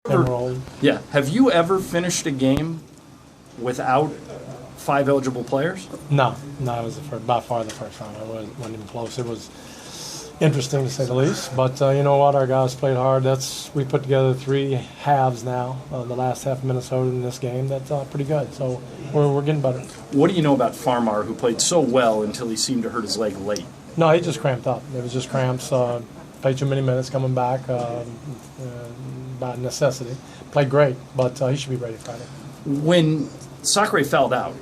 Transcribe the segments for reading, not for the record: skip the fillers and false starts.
Yeah. Have you ever finished a game without 5 eligible players? No, it was by far the first time. I wasn't even close. It was interesting to say the least. But you know what? Our guys played hard. We put together 3 halves now. The last half of Minnesota in this game. That's pretty good. So we're getting better. What do you know about Farmar, who played so well until he seemed to hurt his leg late? No, he just cramped up. It was just cramps. Played too many minutes coming back by necessity. Played great, but he should be ready Friday. When Sakare fouled out,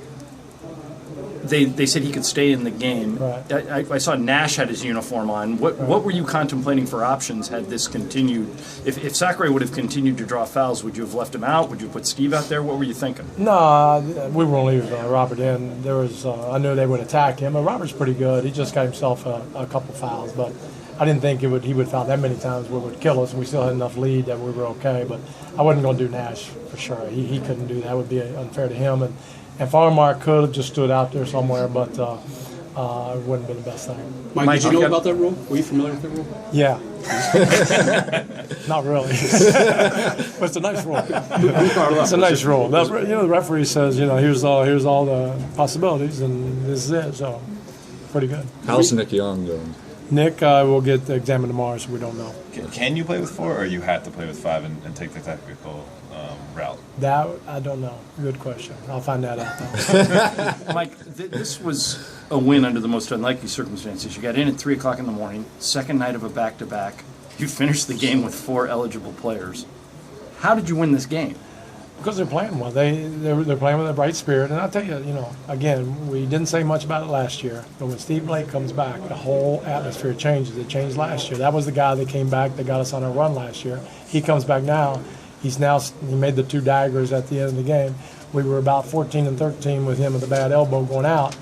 they said he could stay in the game. Right. I saw Nash had his uniform on. What were you contemplating for options had this continued? If Sakare would have continued to draw fouls, would you have left him out? Would you put Steve out there? What were you thinking? No, we were going to leave Robert in. I knew they would attack him, but Robert's pretty good. He just got himself a couple fouls, but I didn't think he would foul that many times where it would kill us. We still had enough lead that we were okay, but I wasn't going to do Nash for sure. He couldn't do that. It would be unfair to him. And Farmar could have just stood out there somewhere, but it wouldn't have been the best thing. Mike, did you know about that rule? Were you familiar with that rule? Yeah. Not really. But it's a nice rule. It's a nice rule. The referee says, here's all the possibilities, and this is it. So, pretty good. How's Nick Young doing? Nick will get examined tomorrow, so we don't know. Can you play with 4, or you have to play with 5 and take the technical route? That I don't know. Good question. I'll find that out, though. Mike, this was a win under the most unlikely circumstances. You got in at 3 o'clock in the morning, second night of a back-to-back. You finished the game with 4 eligible players. How did you win this game? Because they're playing well. They're playing with a bright spirit. And I'll tell you, again, we didn't say much about it last year. But when Steve Blake comes back, the whole atmosphere changes. It changed last year. That was the guy that came back that got us on a run last year. He comes back now. He made the 2 daggers at the end of the game. We were about 14-13 with him with a bad elbow going out.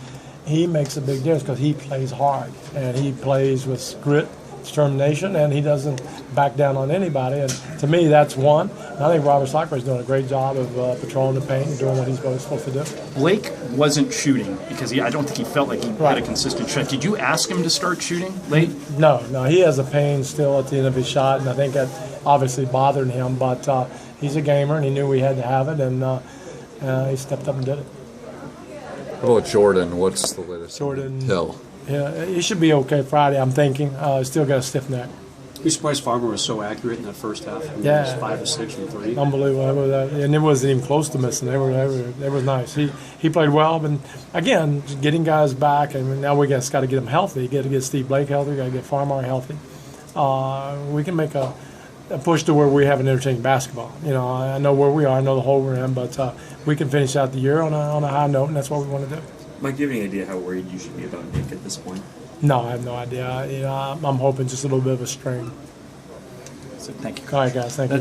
He makes a big difference because he plays hard. And he plays with grit, determination, and he doesn't back down on anybody. And to me, that's one. And I think Robert Sakare is doing a great job of patrolling the paint and doing what he's supposed to do. Blake wasn't shooting because I don't think he felt like he had a consistent shot. Did you ask him to start shooting late? No. He has a pain still at the end of his shot, and I think that obviously bothered him. But he's a gamer, and he knew we had to have it, and he stepped up and did it. Oh, Jordan, what's the latest? Jordan Hill. Yeah, he should be okay Friday, I'm thinking. Still got a stiff neck. You surprised Farmer was so accurate in that first half? It was 5 or 6 from 3. Unbelievable. And it wasn't even close to missing. They were nice. He played well. And, again, just getting guys back, and now we just got to get them healthy. Got to get Steve Blake healthy. Got to get Farmar healthy. We can make a push to where we have an entertaining basketball. I know where we are. I know the hole we're in. But we can finish out the year on a high note, and that's what we want to do. Mike, do you have any idea how worried you should be about Nick at this point? No, I have no idea. I'm hoping just a little bit of a strain. So, thank you. All right, guys. Thank you.